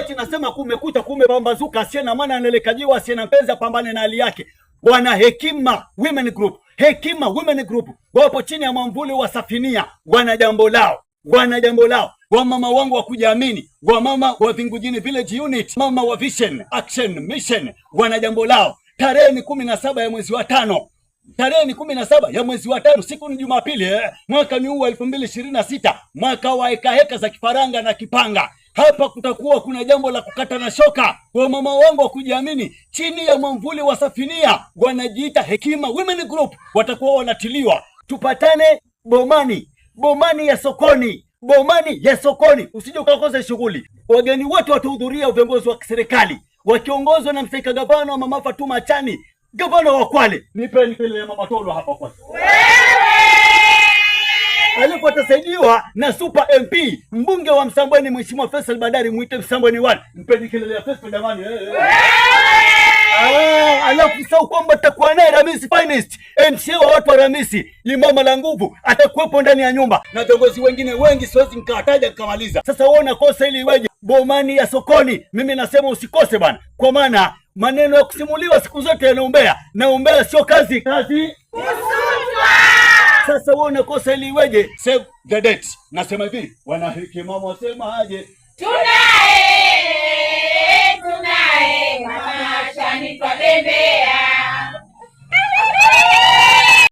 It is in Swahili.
eti nasema kumekucha kumepambazuka, asiye na maana analekajiwa, asiye na mpenzi apambane na hali yake. Wana Hekima Women Group, Hekima Women Group wapo chini ya mwamvuli wa Safinia, wana jambo lao, wana jambo lao. Wamama wangu wa kujiamini, wamama wa Vingujini Village Unit, mama wa Vision Action Mission, wana jambo lao. Tarehe ni 17 ya mwezi wa 5, tarehe ni 17 ya mwezi wa 5, siku ni Jumapili, mwaka ni huu 2026, mwaka wa heka za kifaranga na kipanga. Hapa kutakuwa kuna jambo la kukata na shoka. Kwa mama wangu wa kujiamini, chini ya mwamvuli wa Safinia, wanajiita Hekima Women Group, watakuwa wanatiliwa. Tupatane Bomani ya sokoni, Bomani ya sokoni, usije ukakosa shughuli. Wageni wote watahudhuria, viongozi wa serikali wakiongozwa na msaika gavana wa Mama Fatuma Achani, gavana wa Kwale. Nipeni kile ya Mama Tolo hapa kwanza. Alikuwa atasaidiwa na Super MP mbunge wa Msambweni, Mheshimiwa Faisal Badari, muite Msambweni 1. Mpeni kelele ya Faisal jamani. Alafu sasa kwamba takuwa naye Ramisi Finest, MCA wa watu wa Ramisi, Limama la Nguvu, atakuwepo ndani ya nyumba na viongozi wengine wengi, siwezi nikawataja nikamaliza. Sasa wewe unakosa ili iweje? Bomani ya sokoni, mimi nasema usikose bwana, kwa maana maneno ya kusimuliwa siku zote yanaombea, na umbea sio kazi kusutwa. Sasa wewe unakosa ili iweje? Save the date. Nasema hivi, wana Hekima wasemaje? Tunaye Mama Achani twabembea.